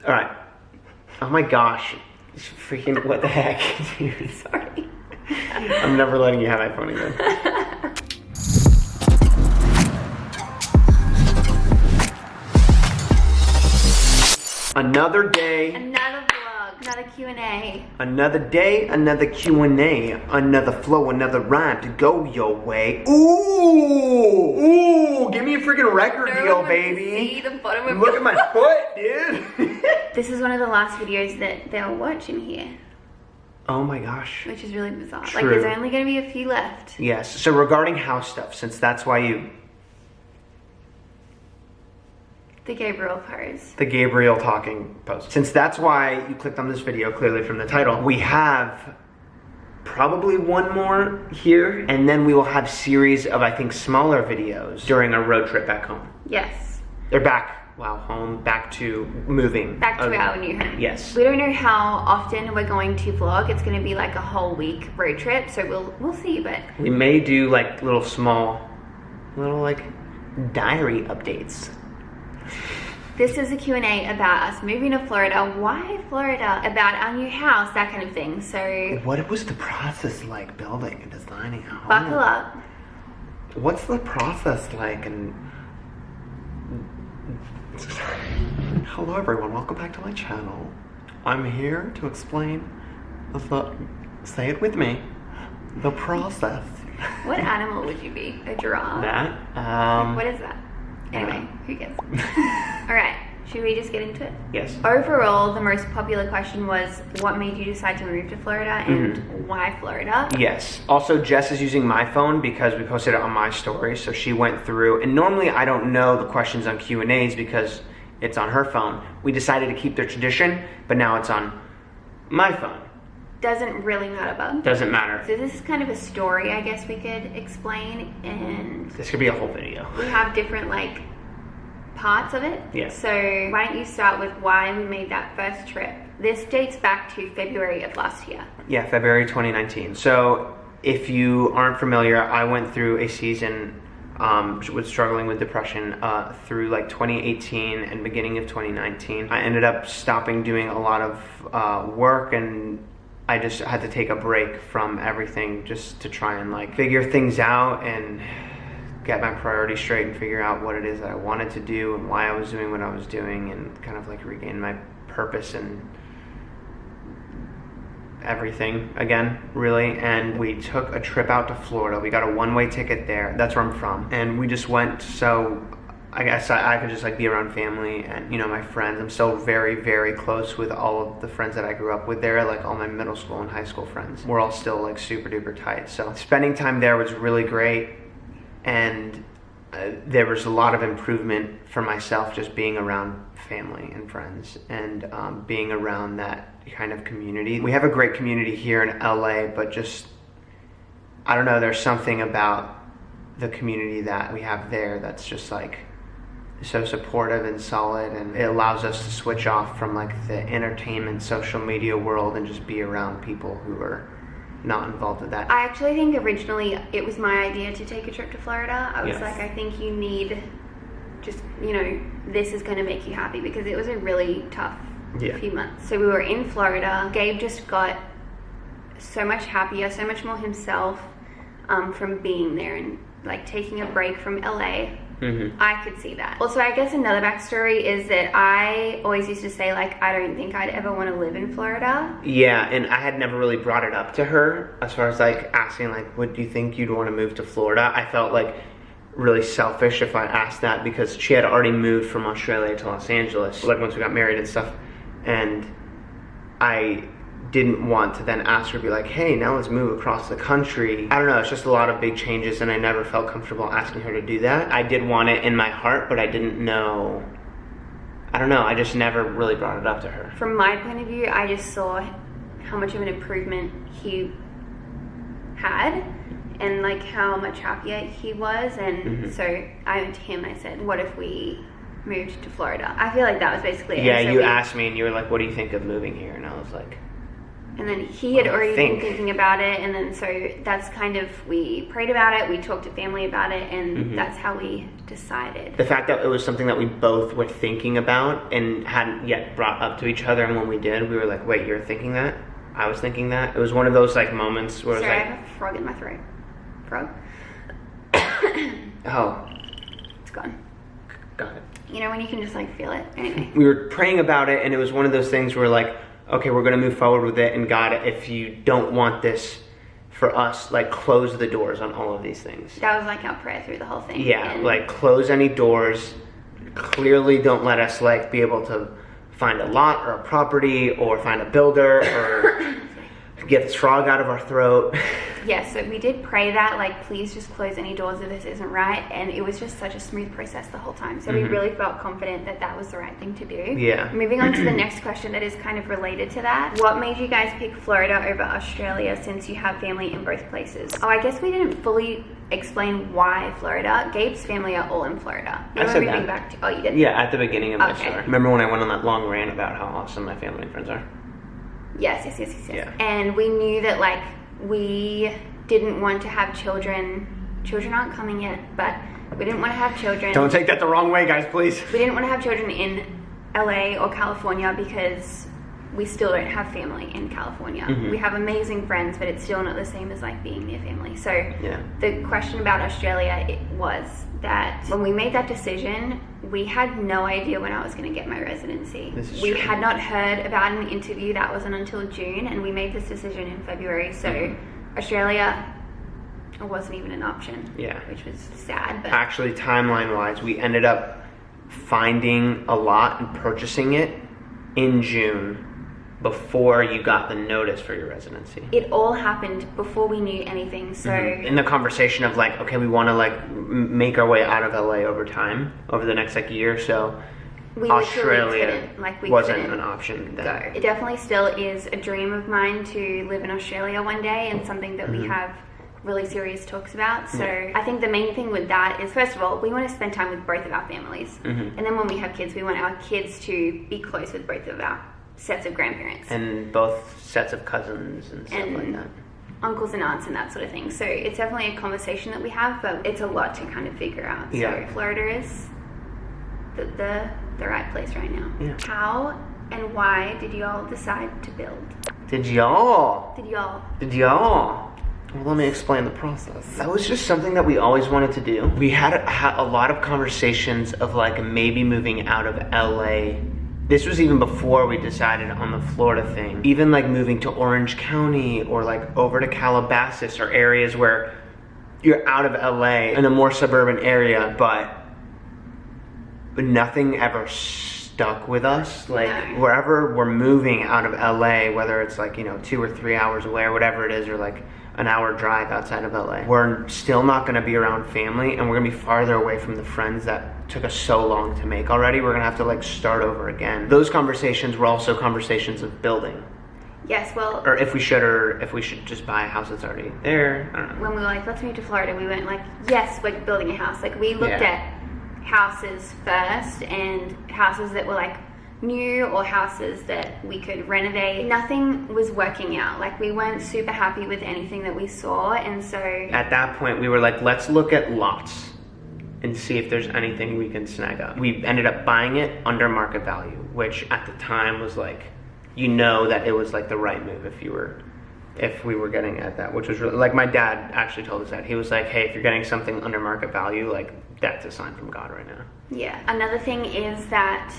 All right. Oh my gosh. Freaking, what the heck? Dude, Sorry. I'm never letting you have my phone again. Another day. Another vlog, another Q&A. Another day, another Q&A. Another flow, another rhyme to go your way. Ooh, give me a freaking record deal, baby. See the bottom of Look at my foot, dude. This is one of the last videos that they'll watch in here. Oh my gosh. Which is really bizarre. True. Like, there's only going to be a few left. Yes, so regarding house stuff, since that's why you... The Gabriel pose. The Gabriel talking post. Since that's why you clicked on this video, clearly from the title, we have probably one more here, and then we will have series of, I think, smaller videos during our road trip back home. Yes. They're back, home, back to moving. Back to our new home. Yes. We don't know how often we're going to vlog. It's going to be like a whole week road trip, so we'll see, but... We may do like little like diary updates. This is a Q&A about us moving to Florida. Why Florida? About our new house, that kind of thing. So what was the process like building and designing a home? buckle up. What's the process like? And hello everyone, welcome back to my channel. I'm here to explain say it with me, the process. What animal would you be? A giraffe? That? What is that? Anyway, who cares? Alright, should we just get into it? Yes. Overall, the most popular question was, what made you decide to move to Florida and why Florida? Yes. Also, Jess is using my phone because we posted it on my story, so she went through, and normally I don't know the questions on Q&As because it's on her phone. We decided to keep the tradition, but now it's on my phone. Doesn't really matter, bud. Doesn't matter. So this is kind of a story, I guess we could explain, and This could be a whole video. we have different like parts of it. Yeah. So why don't you start with why we made that first trip? This dates back to February of last year. Yeah, February 2019. So if you aren't familiar, I went through a season was struggling with depression through like 2018 and beginning of 2019. I ended up stopping doing a lot of work, and I just had to take a break from everything just to try and like figure things out and get my priorities straight and figure out what it is that I wanted to do and why I was doing what I was doing, and kind of like regain my purpose and everything again, really. And we took a trip out to Florida. We got a one-way ticket there. That's where I'm from. And we just went, so I guess I could just like be around family and, you know, my friends. I'm still very, very close with all of the friends that I grew up with there, like all my middle school and high school friends. We're all still like super duper tight. So spending time there was really great. And there was a lot of improvement for myself just being around family and friends and being around that kind of community. We have a great community here in LA, but just, I don't know, there's something about the community that we have there that's just like so supportive and solid, and it allows us to switch off from like the entertainment social media world and just be around people who are not involved with that. I actually think originally it was my idea to take a trip to Florida. I was Yes. like, I think you need just, you know, this is going to make you happy, because it was a really tough few months. So we were in Florida. Gabe just got so much happier, so much more himself from being there and like taking a break from LA. I could see that. Also, I guess another backstory is that I always used to say like, I don't think I'd ever want to live in Florida. Yeah, and I had never really brought it up to her as far as like asking like, what do you think you'd want to move to Florida? I felt like really selfish if I asked that, because she had already moved from Australia to Los Angeles, like once we got married and stuff, and I didn't want to then ask her to be like, hey, now let's move across the country. I don't know, it's just a lot of big changes, and I never felt comfortable asking her to do that. I did want it in my heart, but I didn't know, I don't know, I just never really brought it up to her. From my point of view, I just saw how much of an improvement he had and like how much happier he was, and so I went to him and I said, what if we moved to Florida? I feel like that was basically it. Yeah, so you asked me and you were like, what do you think of moving here? And I was like, And then he had already been thinking about it, and then so that's kind of, we prayed about it, we talked to family about it, and that's how we decided. The fact that it was something that we both were thinking about and hadn't yet brought up to each other, and when we did, we were like, wait, you're thinking that? I was thinking that? It was one of those like moments where Sorry, it was like... I have a frog in my throat. Frog? Oh. It's gone. Got it. You know when you can just like feel it? Anyway. We were praying about it, and it was one of those things where like, okay, we're gonna move forward with it, and God, if you don't want this for us, like close the doors on all of these things. That was like our prayer through the whole thing. Yeah, and like close any doors. Clearly don't let us like be able to find a lot or a property or find a builder or get this frog out of our throat. Yes, so we did pray that, like, please just close any doors if this isn't right, and it was just such a smooth process the whole time. So we really felt confident that that was the right thing to do. Yeah. Moving on to the next question that is kind of related to that. What made you guys pick Florida over Australia since you have family in both places? Oh, I guess we didn't fully explain why Florida. Gabe's family are all in Florida. I said that. Back to, oh, you did? Yeah, at the beginning of my Okay. story. Remember when I went on that long rant about how awesome my family and friends are? Yes. Yeah. And we knew that, like, we didn't want to have children. Children aren't coming yet, but we didn't want to have children. Don't take that the wrong way, guys, please. We didn't want to have children in LA or California because we still don't have family in California. We have amazing friends, but it's still not the same as like being near family. So the question about Australia, it was that when we made that decision, we had no idea when I was going to get my residency. We had not heard about an interview. That wasn't until June, and we made this decision in February. So Australia wasn't even an option. Yeah, which was sad. But actually, timeline-wise, we ended up finding a lot and purchasing it in June before you got the notice for your residency. It all happened before we knew anything. So in the conversation of like, okay, we want to like make our way out of LA over time, over the next like year or so. We Australia wasn't an option then. Go. It definitely still is a dream of mine to live in Australia one day, and something that we have really serious talks about. So I think the main thing with that is, first of all, we want to spend time with both of our families. And then when we have kids, we want our kids to be close with both of our sets of grandparents. And both sets of cousins and stuff like that. Uncles and aunts and that sort of thing. So it's definitely a conversation that we have, but it's a lot to kind of figure out. So Florida is the right place right now. Yeah. How and why did y'all decide to build? Did y'all? Well, let me explain the process. That was just something that we always wanted to do. We had a lot of conversations of like maybe moving out of LA. This was even before we decided on the Florida thing. Even like moving to Orange County or like over to Calabasas or areas where you're out of LA in a more suburban area, but nothing ever stuck with us. Like wherever we're moving out of LA, whether it's like, 2 or 3 hours away or whatever it is, or like an hour drive outside of LA, we're still not gonna be around family, and we're gonna be farther away from the friends that took us so long to make already. We're gonna have to like start over again. Those conversations were also conversations of building. Yes, well, or if we should just buy a house that's already there. I don't know. When we were like, let's move to Florida, we went like, yes, we're building a house. Like we looked at houses first, and houses that were like new or houses that we could renovate. Nothing was working out. Like we weren't super happy with anything that we saw, and so at that point we were like, let's look at lots and see if there's anything we can snag up. We ended up buying it under market value, which at the time was like, that it was like the right move if we were getting at that, which was really, like my dad actually told us that. He was like, hey, if you're getting something under market value, like that's a sign from God right now. Yeah. Another thing is that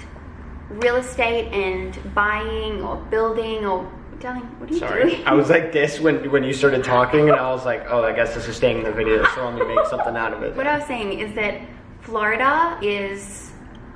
real estate and buying or building or, darling, what are you doing? I was like this when you started talking, and I was like, oh, I guess this is staying in the video, so let me make something out of it. What I was saying is that Florida is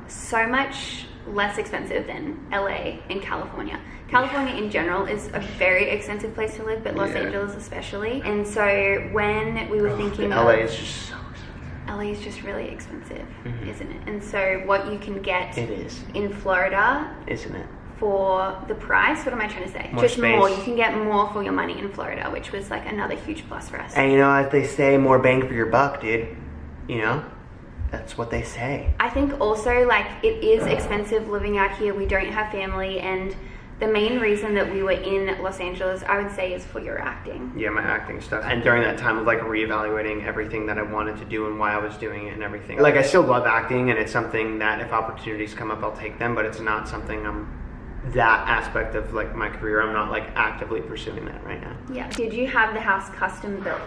so much less expensive than LA and California. California in general is a very expensive place to live, but Los Angeles especially. And so when we were thinking LA is just so expensive. LA is just really expensive, isn't it? And so what you can get in Florida, isn't it? For the price, what am I trying to say? Just more. You can get more for your money in Florida, which was like another huge plus for us. And as they say, more bang for your buck, dude. That's what they say. I think also like it is expensive living out here. We don't have family, and the main reason that we were in Los Angeles, I would say, is for your acting. Yeah, my acting stuff. And during that time of like reevaluating everything that I wanted to do and why I was doing it and everything. Like, I still love acting, and it's something that if opportunities come up, I'll take them, but it's not something that aspect of like my career, I'm not like actively pursuing that right now. Yeah. Did you have the house custom built?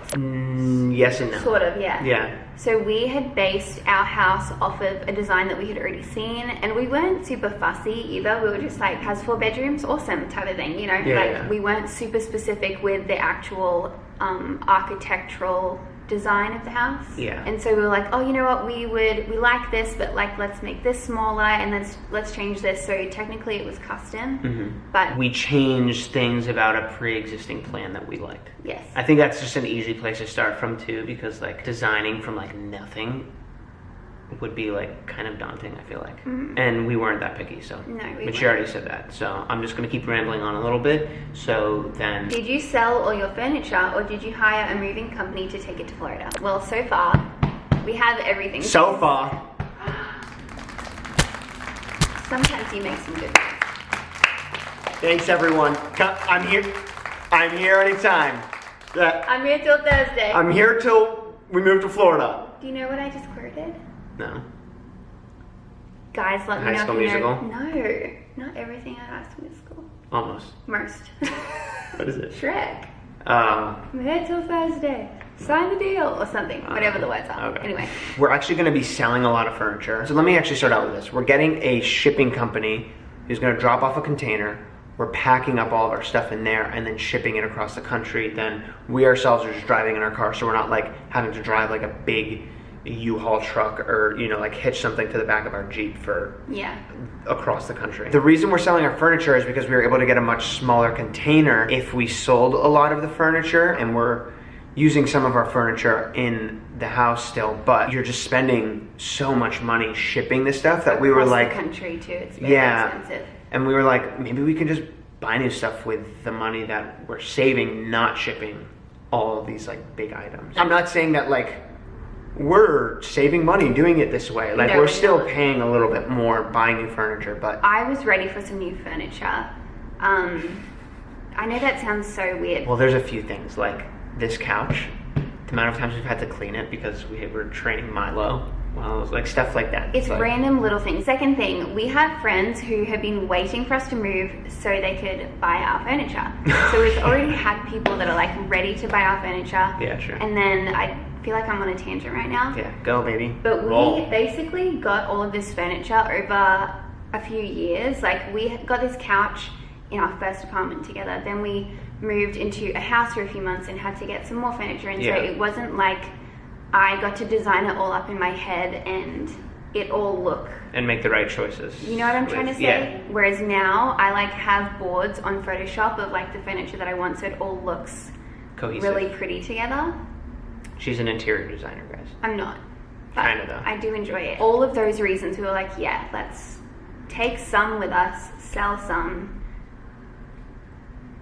Yes and no. Sort of, yeah. Yeah. So we had based our house off of a design that we had already seen, and we weren't super fussy either. We were just like, has 4 bedrooms, awesome type of thing, you know? Yeah, like yeah. We weren't super specific with the actual architectural design of the house. Yeah. And so we were like, oh, you know what, we like this, but like let's make this smaller, and let's change this. So technically it was custom, but We changed things about a pre-existing plan that we liked. yes. I think that's just an easy place to start from too, because like designing from like nothing would be like kind of daunting, I feel like. And we weren't that picky, so. No, we But you weren't. already said that, so I'm just gonna keep rambling on a little bit. So then, Did you sell all your furniture, or did you hire a moving company to take it to Florida? Well, so far, we have everything. so far, Sometimes you make some good ones. thanks everyone. I'm here anytime. Yeah, I'm here till Thursday. I'm here till we move to Florida. Do you know what I just quoted? No. Guys, let me High know School if you know. Musical? No, not everything at High School Musical. Almost. Most. What is it? Shrek. Um, I'm here till Thursday. Sign the deal or something. Whatever the words are. Okay. Anyway. We're actually going to be selling a lot of furniture. So let me actually start out with this. We're getting a shipping company who's going to drop off a container. We're packing up all of our stuff in there and then shipping it across the country. Then we ourselves are just driving in our car, so we're not like having to drive like a big U-Haul truck or, you know, like hitch something to the back of our Jeep for Yeah. across the country. The reason we're selling our furniture is because we were able to get a much smaller container if we sold a lot of the furniture, and we're using some of our furniture in the house still, but you're just spending so much money shipping this stuff that we were Across like, the country too. It's very yeah, expensive. and we were like, maybe we can just buy new stuff with the money that we're saving, not shipping all of these like big items. I'm not saying that like we're saving money doing it this way. Like No, we're we're still not. paying a little bit more buying new furniture, but I was ready for some new furniture. I know that sounds so weird. well, there's a few things like this couch. The amount of times we've had to clean it because we were training Milo. Well, it was like stuff like that. It's like, random little things. Second thing, we have friends who have been waiting for us to move so they could buy our furniture. So we've already had people that are like ready to buy our furniture. Yeah, sure. And then I feel like I'm on a tangent right now. Yeah, go baby. But we Roll. basically got all of this furniture over a few years. Like we got this couch in our first apartment together. Then we moved into a house for a few months and had to get some more furniture. And Yeah. so it wasn't like I got to design it all up in my head and it all look, And make the right choices. you know what I'm trying to say? Yeah. Whereas now I like have boards on Photoshop of like the furniture that I want, so it all looks Cohesive. really pretty together. She's an interior designer, guys. I'm not. But Kinda though. I do enjoy it. All of those reasons, we were like, yeah, let's take some with us, sell some.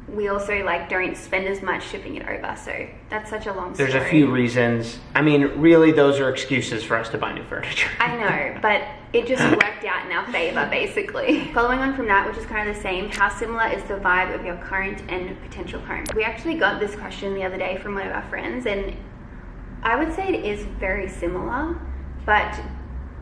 We also like don't spend as much shipping it over, so that's such a long story. There's a few reasons. I mean, really, those are excuses for us to buy new furniture. I know, but it just worked out in our favor, basically. Following on from that, which is kind of the same, how similar is the vibe of your current and potential home? We actually got this question the other day from one of our friends, and I would say it is very similar, but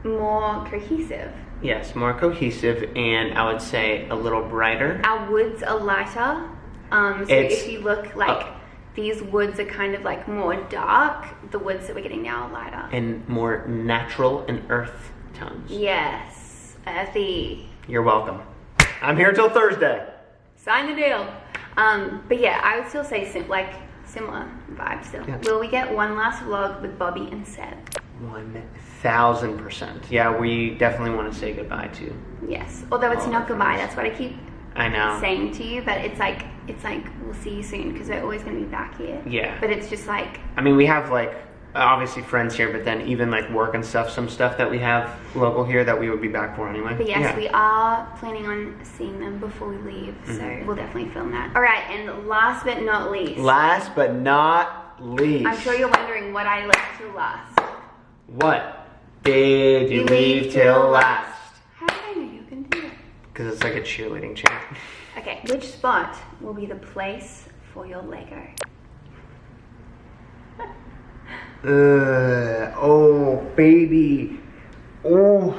more cohesive. Yes, more cohesive, and I would say a little brighter. Our woods are lighter. So It's- if you look like these woods are kind of like more dark, the woods that we're getting now are lighter. And more natural and earth tones. Yes, earthy. You're welcome. I'm here till Thursday. Sign the deal. But yeah, I would still say similar vibe still. Yeah. Will we get one last vlog with Bobby and Seb? 1000%. Yeah, we definitely want to say goodbye to. Yes. Although it's All not our goodbye, friends. that's what I keep I know. saying to you, but it's like we'll see you soon because we're always going to be back here. Yeah. But it's just like, I mean, we have like obviously friends here, but then even like work and stuff, some stuff that we have local here that we would be back for anyway. but yes, Yeah. we are planning on seeing them before we leave, so we'll definitely film that. All right, and last but not least, Last but not least. I'm sure you're wondering what I left till last. What did you leave till last? How did I know you can do that? because it's like a cheerleading chant. Okay, which spot will be the place for your Lego? Oh, baby. Oh.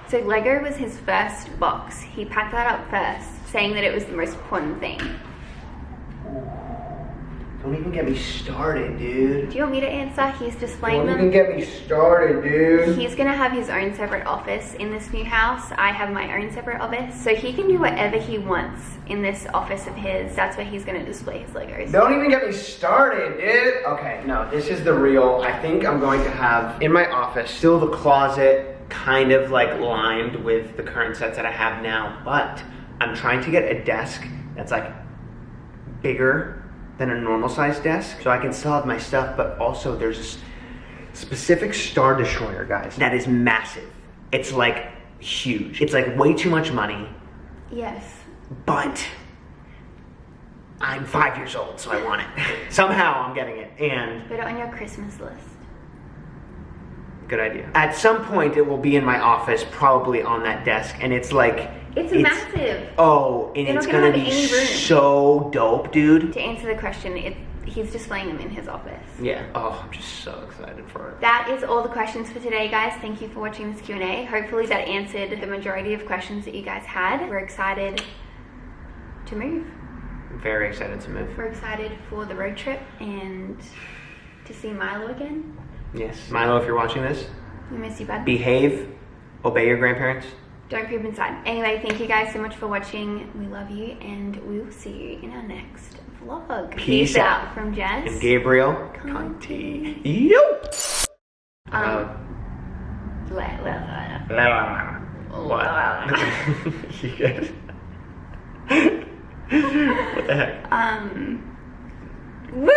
So Lego was his first box. He packed that up first, saying that it was the most important thing. Don't even get me started, dude. Do you want me to answer? He's displaying Don't them. even get me started, dude. He's gonna have his own separate office in this new house. I have my own separate office. So he can do whatever he wants in this office of his. That's where he's gonna display his Legos. Don't even get me started, dude. Okay, no, this is the real. I think I'm going to have in my office still the closet kind of like lined with the current sets that I have now, but I'm trying to get a desk that's like bigger than a normal sized desk so I can still have my stuff, but also there's this specific Star Destroyer, guys, that is massive. It's like huge. It's like way too much money. Yes. But I'm 5 years old, so I want it. Somehow I'm getting it, and Put it on your Christmas list. good idea. At some point it will be in my office, probably on that desk, and it's like It's massive. Oh, and They're it's not gonna gonna be have any room. so dope, dude. To answer the question, he's displaying them in his office. Yeah. Oh, I'm just so excited for it. That is all the questions for today, guys. Thank you for watching this Q&A. Hopefully that answered the majority of questions that you guys had. We're excited to move. Very excited to move. We're excited for the road trip and to see Milo again. Yes. Milo, if you're watching this, We miss you, bud. behave, obey your grandparents. Don't poop inside. Anyway, thank you guys so much for watching. We love you, and we will see you in our next vlog. Peace out. From Jess. And Gabriel. Conti. Yo! What? You good? What the heck? Woo!